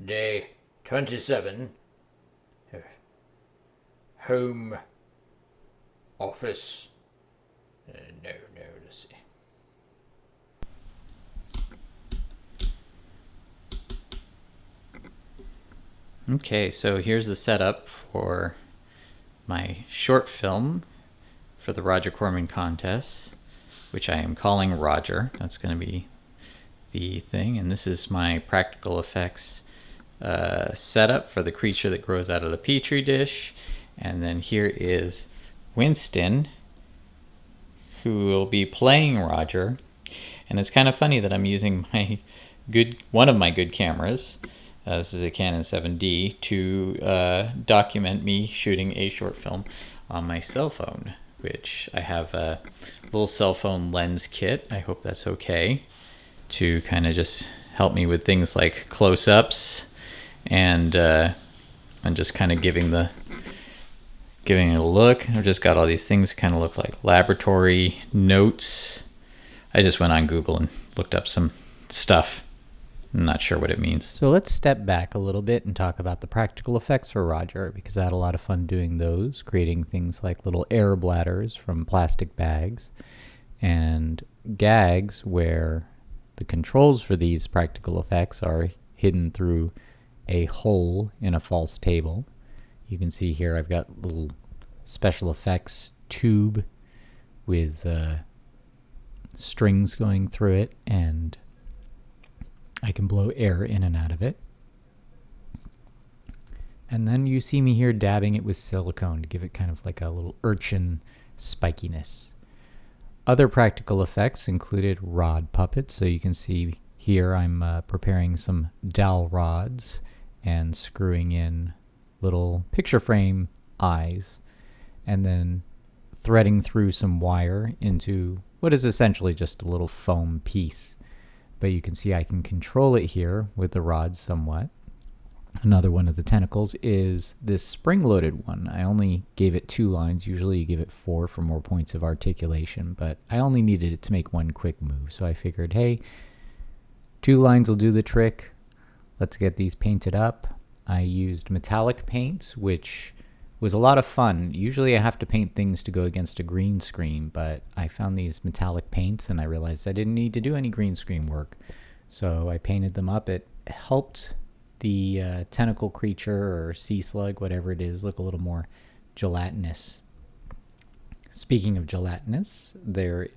Day 27. Home office. No, let's see. Okay, so here's the setup for my short film for the Roger Corman contest, which I am calling Roger. That's going to be the thing. And this is my practical effects setup for the creature that grows out of the petri dish. And then here is Winston, who will be playing Roger. And it's kind of funny that I'm using one of my good cameras. This is a Canon 7D to document me shooting a short film on my cell phone, which I have a little cell phone lens kit. I hope that's okay to kind of just help me with things like close-ups and just kind of giving it a look. I've just got all these things that kind of look like laboratory notes. I just went on Google and looked up some stuff. I'm not sure what it means. So let's step back a little bit and talk about the practical effects for Roger, because I had a lot of fun doing those, creating things like little air bladders from plastic bags and gags where the controls for these practical effects are hidden through a hole in a false table. You can see here I've got a little special effects tube with strings going through it, and I can blow air in and out of it. And then you see me here dabbing it with silicone to give it kind of like a little urchin spikiness. Other practical effects included rod puppets. So you can see here I'm preparing some dowel rods and screwing in little picture frame eyes, and then threading through some wire into what is essentially just a little foam piece. But you can see I can control it here with the rods somewhat. Another one of the tentacles is this spring-loaded one. I only gave it 2 lines. Usually you give it 4 for more points of articulation, but I only needed it to make one quick move. So I figured, hey, 2 lines will do the trick. Let's get these painted up. I used metallic paints, which was a lot of fun. Usually I have to paint things to go against a green screen, but I found these metallic paints and I realized I didn't need to do any green screen work. So I painted them up. It helped the tentacle creature or sea slug, whatever it is, look a little more gelatinous. Speaking of gelatinous, there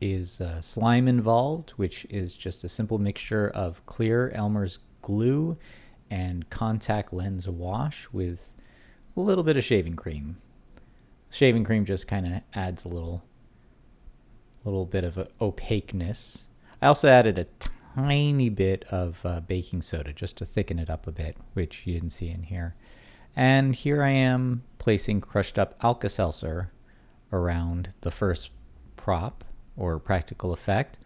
is slime involved, which is just a simple mixture of clear Elmer's glue and contact lens wash with a little bit of shaving cream. Shaving cream just kind of adds a little bit of opaqueness. I also added a tiny bit of baking soda just to thicken it up a bit, which you didn't see in here. And here I am placing crushed up Alka-Seltzer around the first prop or practical effect.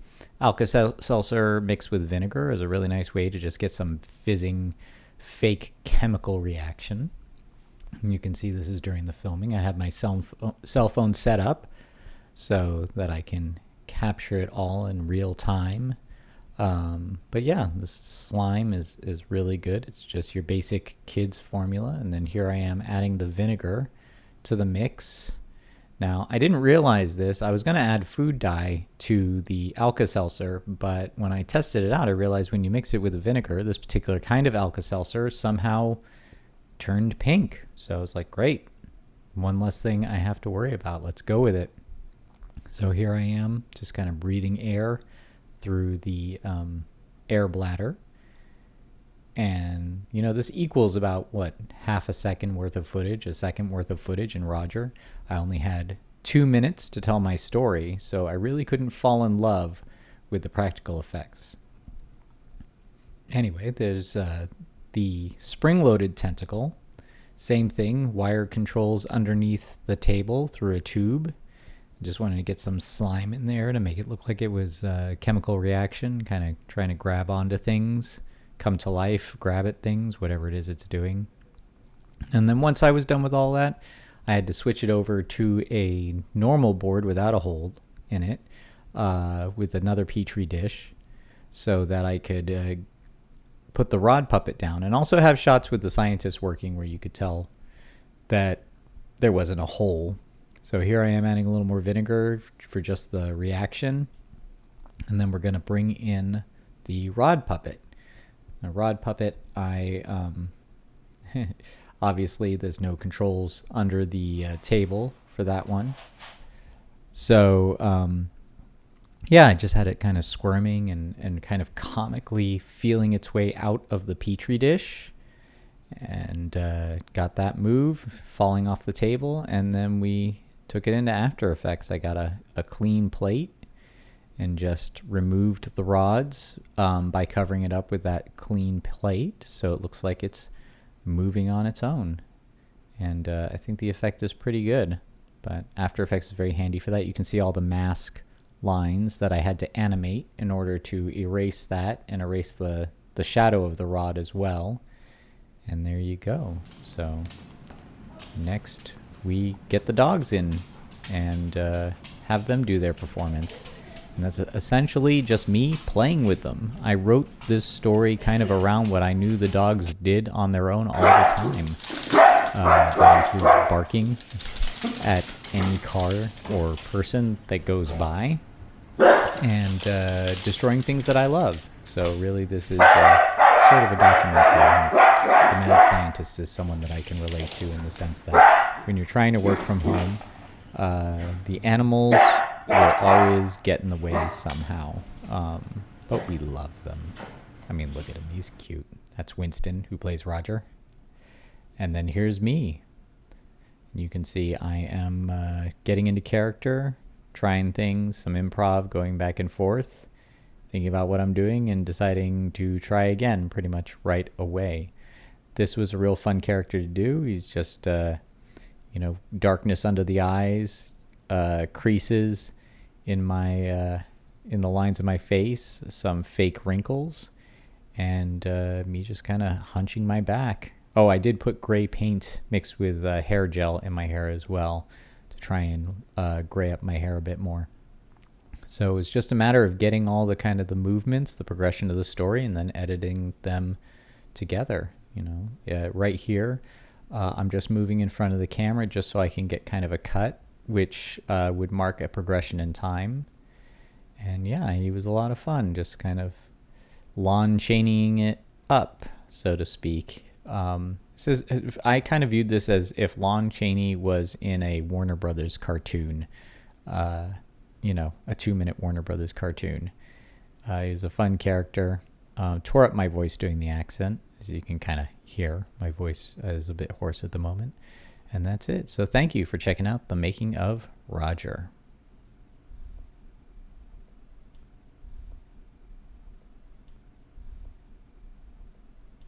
Alka-Seltzer mixed with vinegar is a really nice way to just get some fizzing fake chemical reaction. And you can see this is during the filming. I have my cell phone set up so that I can capture it all in real time. But yeah, this slime is really good. It's just your basic kids formula. And then here I am adding the vinegar to the mix. Now, I didn't realize this. I was going to add food dye to the Alka-Seltzer, but when I tested it out, I realized when you mix it with the vinegar, this particular kind of Alka-Seltzer somehow turned pink. So I was like, great. One less thing I have to worry about. Let's go with it. So here I am, just kind of breathing air through the air bladder. And, this equals about, half a second worth of footage, a second worth of footage in Roger. I only had 2 minutes to tell my story, so I really couldn't fall in love with the practical effects. Anyway, there's the spring-loaded tentacle. Same thing, wire controls underneath the table through a tube. Just wanted to get some slime in there to make it look like it was a chemical reaction, kind of trying to grab onto things, come to life, grab at things, whatever it is it's doing. And then once I was done with all that, I had to switch it over to a normal board without a hole in it with another petri dish so that I could put the rod puppet down, and also have shots with the scientists working where you could tell that there wasn't a hole. So here I am adding a little more vinegar for just the reaction. And then we're going to bring in the rod puppet. The rod puppet, obviously there's no controls under the table for that one. So, yeah, I just had it kind of squirming and kind of comically feeling its way out of the Petri dish. And got that move falling off the table. And then we took it into After Effects. I got a clean plate and just removed the rods by covering it up with that clean plate. So it looks like it's moving on its own. And I think the effect is pretty good. But After Effects is very handy for that. You can see all the mask lines that I had to animate in order to erase that and erase the shadow of the rod as well. And there you go. So next we get the dogs in and have them do their performance. And that's essentially just me playing with them. I wrote this story kind of around what I knew the dogs did on their own all the time. That includes barking at any car or person that goes by and destroying things that I love. So really this is sort of a documentary. The mad scientist is someone that I can relate to in the sense that when you're trying to work from home, the animals will always get in the way somehow. But we love them. I mean, look at him. He's cute. That's Winston, who plays Roger. And then here's me. You can see I am getting into character, trying things, some improv, going back and forth, thinking about what I'm doing and deciding to try again pretty much right away. This was a real fun character to do. He's just, darkness under the eyes, creases in my in the lines of my face, some fake wrinkles, and me just kind of hunching my back. Oh, I did put gray paint mixed with hair gel in my hair as well to try and gray up my hair a bit more. So it's just a matter of getting all the kind of the movements, the progression of the story, and then editing them together. Right here, I'm just moving in front of the camera just so I can get kind of a cut, which would mark a progression in time. And yeah, he was a lot of fun, just kind of Lon Chaneying it up, so to speak. I kind of viewed this as if Lon Chaney was in a Warner Brothers cartoon, a 2-minute Warner Brothers cartoon. He was a fun character. Tore up my voice doing the accent. As you can kind of hear, my voice is a bit hoarse at the moment. And that's it. So thank you for checking out the making of Roger.